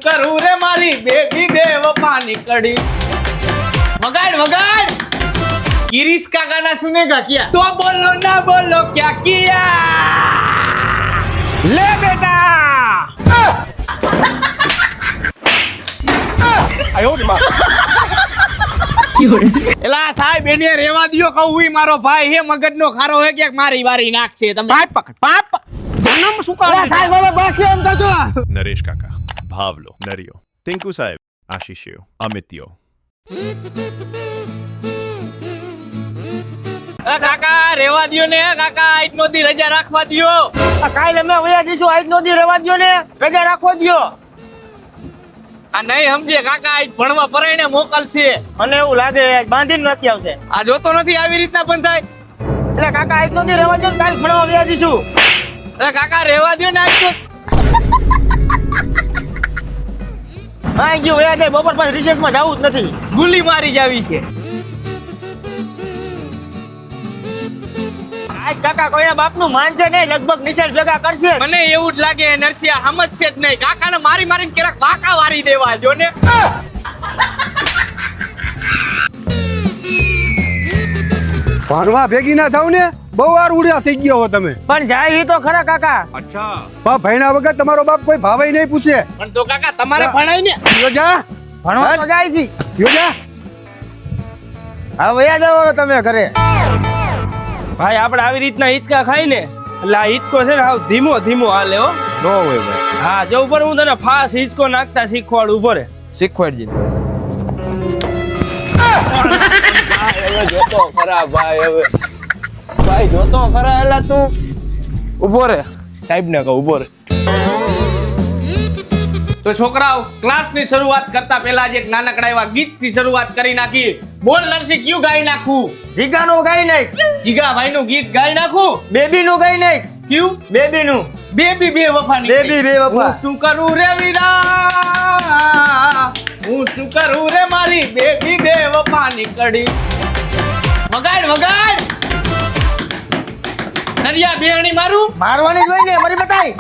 કરું રે મારી બેબી બેવફાની કડી વગાડ વગાડ गिरीश का गाना सुनेगा क्या तो बोलो ना बोलो क्या किया ले बेटा આયો ને માં એલા સાહેબ એને રેવા દિયો કહું હું મારો ભાઈ હે મગજનો ખારો હે કે મારી વારી નાખશે તમે પાપ પકડ પાપ જન્મ શું કરે સાહેબ હવે બસ એમ તો જો નરેશ કાકા ભાવલો નરિયો ટિંકુ સાહેબ આશીષિયો અમિત્યો કાકા રેવા દિયો ને કાકા આજ નો દી રજા રાખવા દિયો કાલે અમે વયા જઈશું આજ નો દી રવા દ્યો ને રજા રાખવો દ્યો આ નહીં સમજે કાકા આજ ભણવા પરાયણે મોકલશે મને એવું લાગે બાંધીને નથી આવશે આ જોતો નથી આવી રીતના પણ થાય એટલે કાકા આજ નો દી રવા દ્યો કાલ ભણવા વયા જઈશું અરે કાકા રેવા દિયો ને આજ તો હા ગયો વયા જાય બપોર પછી રિસેસમાં જવું જ નથી ગુલી મારી જાવી છે આજ કાકા કોઈના બાપનું માનશે નહીં લગભગ નિશાળ ભેગા કરશે મને એવું જ લાગે નરસિયા સમજશે જ નહીં કાકાને મારી મારીને કેરાક વાકા વારી દેવા જો ને ભણવા ભેગી ના થાવ ને બહુ વાર ઉડ્યા થઈ ગયો હો તમે પણ જાય ઈ તો ખરા કાકા અચ્છા પણ ભણ્યા વગર તમારો બાપ કોઈ ભાવે નહીં પૂછે પણ તો કાકા તમારે ભણાય ને યોજા ભણવા તો જાય છે યોજા હા વયા જાઓ હવે તમે ઘરે ભાઈ આપણે આવી રીતના હિંચકા ખાઈ ને એટલે આ હિંચકો છે ને હાવ ધીમો ધીમો હાલે હો નો હોય ભાઈ હા જો ઉપર હું તને ફાસ હિંચકો નાખતા શીખવાડ ઉભો રે શીખવાડજે હવે જોતો ખરા ભાઈ હવે ભાઈ જોતો ખરા એલા તું ઉભો રે સાહેબ ને કહું ઉભો રે તો છોકરાઓ ક્લાસની શરૂઆત કરતા પહેલા જ એક નાનકડા એવા ગીતથી શરૂઆત કરી નાખી બોલ નરસિંહ કયું ગાઈ નાખું જીગાનું ગાઈ નાખ જીગાભાઈ નું ગીત ગાઈ નાખું બેબીનું ગાઈ નાખ કયું બેબીનું બેબી બેવફાની બેબી બેવફા. હું શું કરું રે વીરા હું શું કરું રે મારી બેબી બેવફાની કડી વગાડ વગાડ નરિયા બેહણી મારું મારવાની જ હોય ને મારી બતાઈ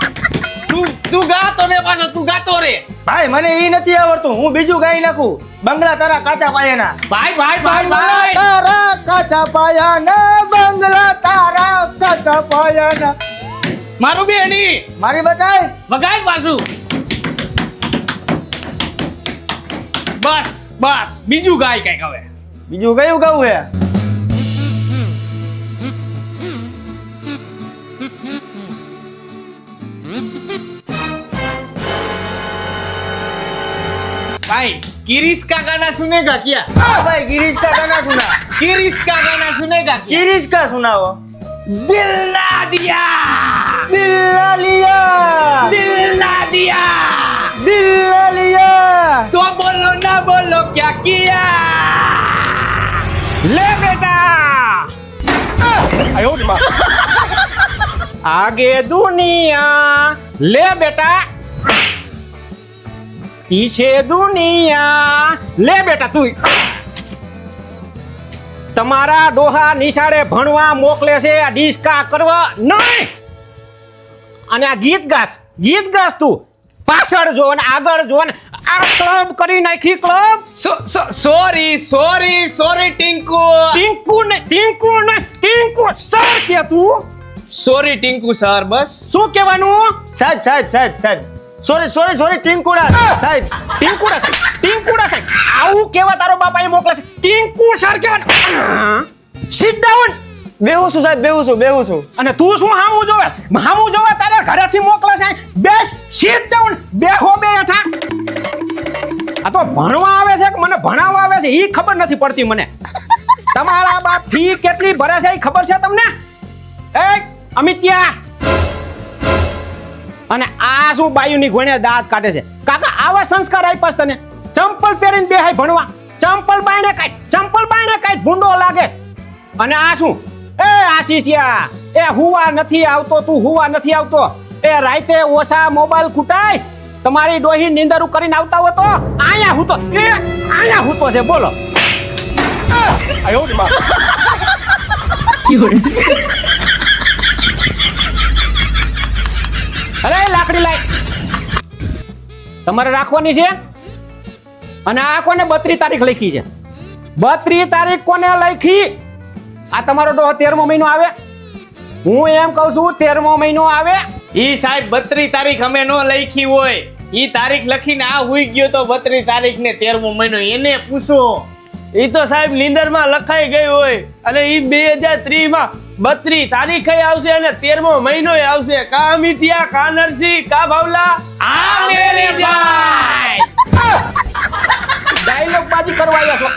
તું ગાતો રે પાછો તું ગાતો રે ભાઈ મને ઈ નથી આવડતું હું બીજું ગાઈ નાખું બંગલા તારા કાચા પાયાના ભાઈ ભાઈ ભાઈ ભાઈ તારા કાચા પાયાના બંગલા તારા કાચા પાયાના મારું બેહણી મારી બતાઈ વગાડ પાછું બસ બસ બીજું ગાય કઈક હવે બીજું કયું ગાવું હે भाई गिरीश का गाना सुनेगा क्या हाँ भाई गिरीश का गाना सुना गिरीश का गाना सुनेगा क्या गिरीश का सुनाओ दिल ना दिया दिल ला लिया दिल ना दिया दिल ला लिया तो बोलो ना बोलो क्या किया ले बेटा आयो ने मां आगे दुनिया ले बेटा पीछे दुनिया લે બેટા તું તમારા ડોહા નિશાળે ભણવા મોકલે છે આ ડિસ્કા કરવા નહીં અને આ ગીત ગાસ તું પાછળ જો અને આગળ જો ને આ ક્લબ કરી નાખી club sorry sorry sorry Tinku Tinku sir કે તું સોરી ટિંકુ સર બસ શું કહેવાનું સાહેબ સાહેબ સાહેબ સાહેબ સોરી સોરી સોરી ટિંકુડા સાહેબ ટિંકુડા સાહેબ આવું કેવા તારો બાપા એ મોકલે છે ટિંકુ સર કેવાનું સિટ ડાઉન બેહું છું સાહેબ બેહું છું અને તું શું હામું જોવે તારા ઘરેથી મોકલે છે બેસ સિટ ડાઉન બેહો બે યથા આ તો ભણવા આવે છે કે મને ભણાવવા આવે છે ઈ ખબર નથી પડતી મને તમારા બાપ ફી કેટલી ભરે છે ઈ ખબર છે તમને એ અમિત્યા અને આ શું બાયુની ઘોણે દાંત કાઢે છે કાકા આવા સંસ્કાર આપ્યા છે તને ચંપલ પહેરીને બેહાય ભણવા ચંપલ બાયણે કાઢ ભૂંડો લાગે અને આ શું એ આશીષિયા એ હુવા નથી આવતો એ રાતે ઓછા મોબાઈલ કુટાય તમારી ડોહી નીંદરું કરીને આવતા હો તો આયા હૂતો છે બોલો આયો ને માં અરે લાકડી લાય તમારે રાખવાની છે. અને આ કોને 32 તારીખ લખી છે? 32 તારીખ કોને લખી? આ તમારો 13મો મહિનો આવે. હું એમ કહું છું 13મો મહિનો આવે. ઈ સાહેબ 32 તારીખ અમે નો લખી હોય. ઈ તારીખ લખીને આ હુઈ ગયો તો 32 તારીખ ને 13મો મહિનો એને પૂછો. ઈ તો સાહેબ નીંદરમાં લખાઈ ગઈ હોય અને ઈ 2023 માં 32 તારીખે આવશે અને 13મો મહિનો આવશે. કા અમિતિયા, કા નરસિંહ, કા ભાવલા. આ મેરી ભાઈ ડાયલોગ બાજી કરવા આવ્યા છો.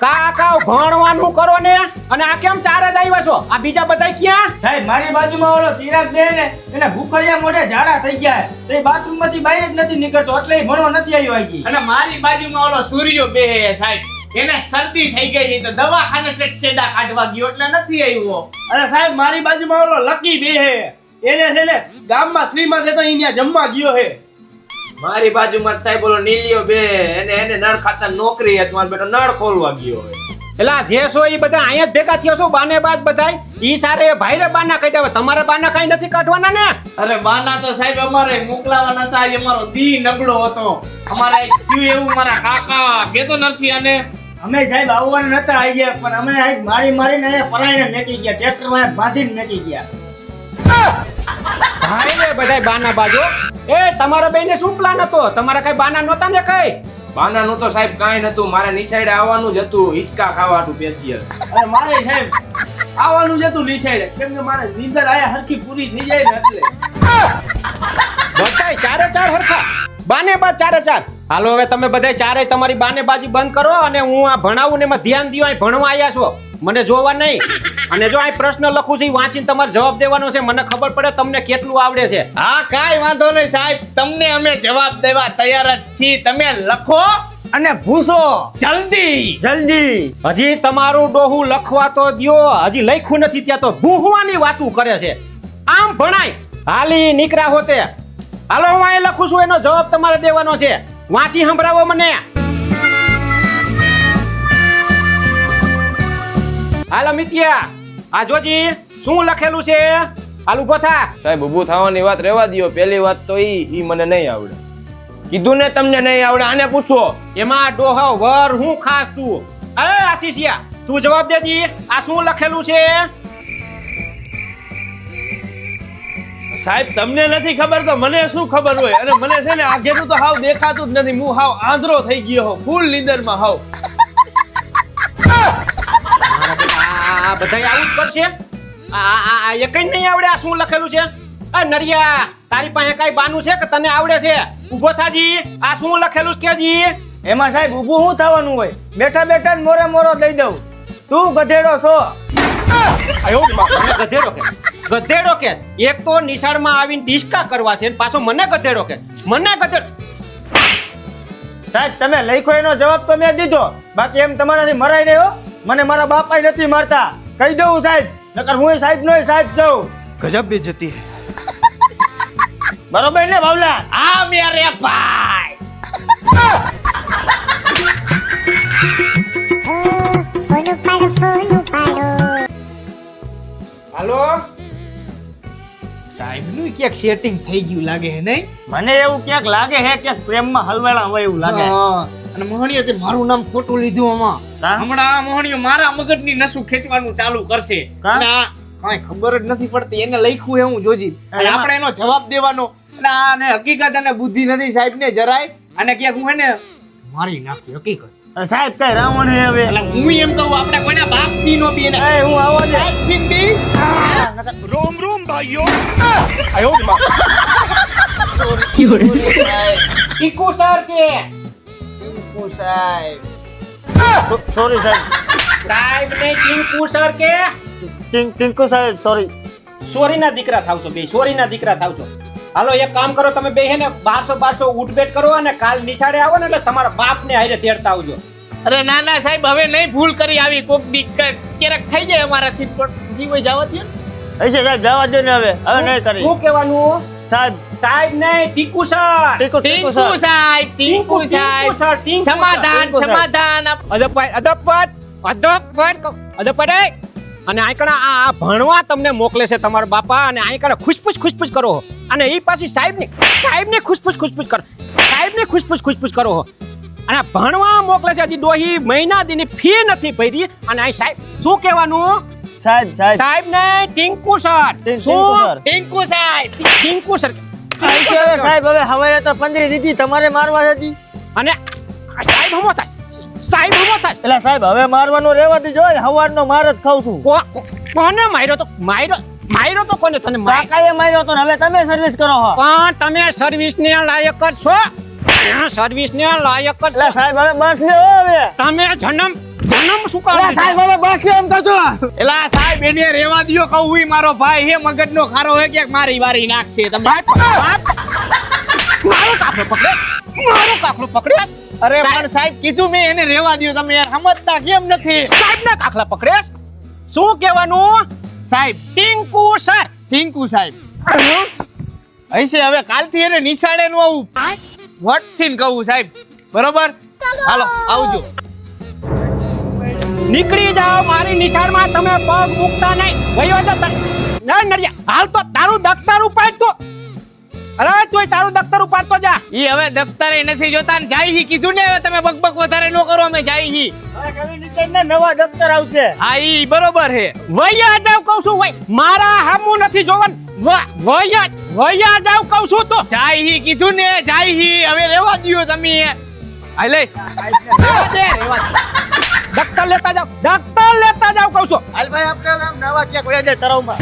કાકા ભણવાનું કરો ને. અને આ કેમ 4 જ આવ્યા છો? આ બીજા બધા ક્યાં? સાહેબ મારી બાજુમાં ઓલો ચિરાગ બે ને એને ભૂખડિયા મોઢે ઝાડા થઈ ગયા છે. એ બાથરૂમ માંથી બહાર જ નથી નીકળતો એટલે ઈ ભણવા નથી આવ્યો આજી. અને મારી બાજુમાં ઓલો સૂર્યો બેહે સાહેબ. એને શરદી થઈ ગઈ છે તો દવાખાને છેડા કાઢવા ગયો એટલે નથી આવ્યો. અને સાહેબ મારી બાજુમાં ઓલો લકી બે હે એને છે ને ગામમાં શ્રીમાં છે તો ઈ ત્યાં જમવા ગયો હે. મારી બાજુમાં જ સાહેબ ઓલો નીલિયો બે એને નળ ખાતા નોકરી હતી, મારો બેટો નળ ખોલવા ગયો હોય. એલા જે છો એ બધા અહીંયા જ ભેગા થયો છો બાને બાદ બધાય. ઈ સારે ભાઈરે બાના કાઢ્યા. તમારે બાના કાઈ નથી કાઢવાના ને. અરે બાના તો સાહેબ અમારે મોકલાવાના હતા. આજે અમારો દી નબળો હતો. અમારે થયું એવું મારા કાકા કેતો નરસિંહ અને અમે સાહેબ આવવાના નતા આવી ગયા પણ અમે આજ મારીને અહીંયા પલાઈને મેકી ગયા. ટ્રેક્ટરમાં બાંધીને મેકી ગયા. ભાઈને બધાય બાના બાજો. એ તમારા બેને શું પ્લાન હતો? તમારા કઈ બાના નહોતા ને કઈ? બાનાનું તો સાહેબ કાંઈ નતું, મારે નિસાઈડે આવવાનું જ હતું હિસકા ખાવાનું સ્પેશિયલ. અને મારે સાહેબ આવવાનું જ હતું નિસાઈડે કેમ કે મારે નીંદર આયા હરખી પૂરી થઈ જાય ને એટલે. બધાય 4 હરખા બાને બાદ 4. હાલો હવે તમે બધાય 4 તમારી બાને બાજી બંધ કરો અને હું આ ભણાવું ને એમાં ધ્યાન દયો. અહીં ભણવા આવ્યા છો, મને જોવા નહીં. અને જો આ પ્રશ્ન લખું છું ઈ વાંચીને તમારે જવાબ દેવાનો છે. મને ખબર પડે તમને કેટલું આવડે છે. હા કાઈ વાંધો નહીં સાહેબ. તમને અમે જવાબ દેવા તૈયાર જ છીએ. તમે લખો અને ભૂસો જલ્દી. હજી તમારું ડોહું લખવા તો દ્યો. હજી લખ્યું નથી ત્યાં તો ભૂહવાની વાતું કરે છે. આમ ભણાય હાલી નીકળ્યા હોતે. હાલો હું અહીં લખું છું, એનો જવાબ તમારે દેવાનો છે. વાંચી સંભળાવો મને. હાલો મિત્યા, આ જોજી શું લખેલું છે? હાલ ઉભો થા. સાહેબ ઊભું થવાની વાત રહેવા દ્યો. પહેલી વાત તો ઈ મને નહીં આવડે. કીધું ને તમને નહીં આવડે, આને પૂછો. એમાં ડોહા વર હું ખાસ તું. અરે આશીષિયા તું જવાબ દેજી. આ શું લખેલું છે? સાહેબ તમને નથી ખબર તો મને શું ખબર હોય. અને મને છે ને આગેનું તો હાવ દેખાતું જ નથી. હું હાવ આંધળો થઈ ગયો હોઉં ફૂલ નીંદરમાં હાવ. આ બધાય આવું જ કરશે. આ એકઈ નહીં આવડે. આ શું લખેલું છે? આ નરિયા તારી પાસે કઈ બાનું છે કે તને આવડે છે? ઊભો થાજી. આ શું લખેલું છે કેજી? એમાં સાહેબ ઊભું શું થવાનું હોય? બેઠા બેઠા જ મોરે દઈ દઉં. તું ગધેડો છો. મને ગધેડો કે? ગધેડો કે? એક તો નિશાળમાં આવીને ડિસ્કા કરવા છે ને પાછો મને ગધેડો કે? મને ગધેડો. સાહેબ તમે લખ્યો એનો જવાબ તો મેં દીધો. બાકી એમ તમારાથી મરાય નહીં હો. મને મારા બાપા નથી મારતા. કહી દઉં સાહેબ, નકર હું સાહેબ નો સાહેબ જાઉં. ગજબ બેઇજ્જતી હે. બરોબર ને ભાવલા? આ મેરે ભાઈ હાલો સાહેબ નું ક્યાંક સેટિંગ થઈ ગયું લાગે હે નહીં? મને એવું ક્યાંક લાગે હે કે પ્રેમમાં હલવાણા હોય એવું લાગે. અને મોહણીએ તે મારું નામ ખોટું લીધું આમાં. હા? હમણાં આ મોહણીઓ મારા મગજની નસું ખેંચવાનું ચાલુ કરશે. હા? અને આ કાંઈ ખબર જ નથી પડતી. એને લખ્યું હે હું જોજી. અને એમાં- આપણે એનો જવાબ દેવાનો. એટલે આને હકીકત અને બુદ્ધિ નથી સાહેબ ને જરાય. અને ક્યાંક હું એને મારી નાખી હકીકત. સાહેબ કઈ રાવણ હે હવે. એટલે હું એમ કહું આપણે કોઈના બાપથી નો બી એને એ હું આવો છે. બાપથી બી ટીકુ સર કે સોરી સાહેબ. સાહેબ ને ટીકુ સર કે ટિંકુ સાહેબ સોરી. સોરીના દીકરા થાવશો બે. સોરીના દીકરા થાવશો. હાલો એક કામ કરો તમે બે હે ને 1200 ઉઠબેટ કરો અને કાલ નિશાળે આવો ને એટલે તમારા બાપને હારે તેડતા આવજો. અરે ના ના સાહેબ હવે નહીં ભૂલ કરી આવી. કોક દી ક્યારેક થઈ જાય અમારાથી પણ જીવ જવા દે ને. હશે સાહેબ જવા દો ને હવે નહીં કરી. શું કહેવાનું? સાહેબ સાહેબ નહીં ટીકુ સર. ટિંકુ ટીંકુ સાહેબ ટીંકુ સાહેબ સમાધાન સમાધાન અદપટ. અને આંકડા આ ભણવા તમને મોકલે છે તમારા બાપા અને આંકડા ખુશપુશ કરો હો. અને એ પાછી સાહેબને ખુશપુશ કરો ખુશપુશ કરો હો. અને આ ભણવા મોકલે છે હજી ડોહી મહિના દીની ફી નથી ભરી અને આ સાહેબ શું કહેવાનું સાહેબ ને Tinku sir sir. Tinku sir સાહેબ હવે હવારે તો 15 દીધી તમારે મારવા હતી અને આ સાહેબ હમો થાય એટલે સાહેબ હવે મારવાનું રહેવા દીજો હવારનો માર જ ખાઉં છું કોને માર્યો તો કોને તને માર્યો? કાકાએ માર્યો તો ને હવે તમે સર્વિસ કરો હો પણ તમે સર્વિસ ને લાયક જ છો સર્વિસ ને લાયક જ એટલે છો સાહેબ હવે બસ લે હવે તમે જન્મ શું કરો એટલે સાહેબ હવે બસ લે એમ તો છો એલા સાહેબ એને રેવા દ્યો કહું હુંય મારો ભાઈ હે મગજનો ખારો હે ક્યાંક મારી વારી નાખશે તમે મારો કાફલો પકડ્યો અરે પણ સાહેબ કીધું મેં એને રેવા દ્યો તમે યાર સમજતા કેમ નથી સાહેબ ના કાફલા પકડ્યો શું કહેવાનું સાહેબ ટિંકુ સર ટિંકુ સાહેબ હશે હવે કાલથી એને નિશાળે નું આવું વટથી ને કહું સાહેબ બરોબર હાલો આવજો નીકળી જાઓ મારી નિશાળમાં તમે પગ મૂકતા નહીં વયો જા ના નડિયા હાલ તો તારું દફતર ઉપાડતો અરે તોય તારું દફતર ઉપાડતો જા ઈ હવે દફતરે નથી જોતા ને જાય હી કીધું ને હવે તમે બકબક વધારે ન કરો અમે જાય હી નવા દફતર આવશે હા ઈ બરોબર હે વયા જાવ કહું છું વય મારા હામું નથી જોવાનું વયા જાવ કહું છું તો જાય હી કીધું ને જાય હી હવે રેવા દ્યો તમે આ લે રેવા દે દફતર લેતા જાવ કહું છું હાલ ભાઈ આપણે નવા ક્યાંક વયા જાય તરાવમાં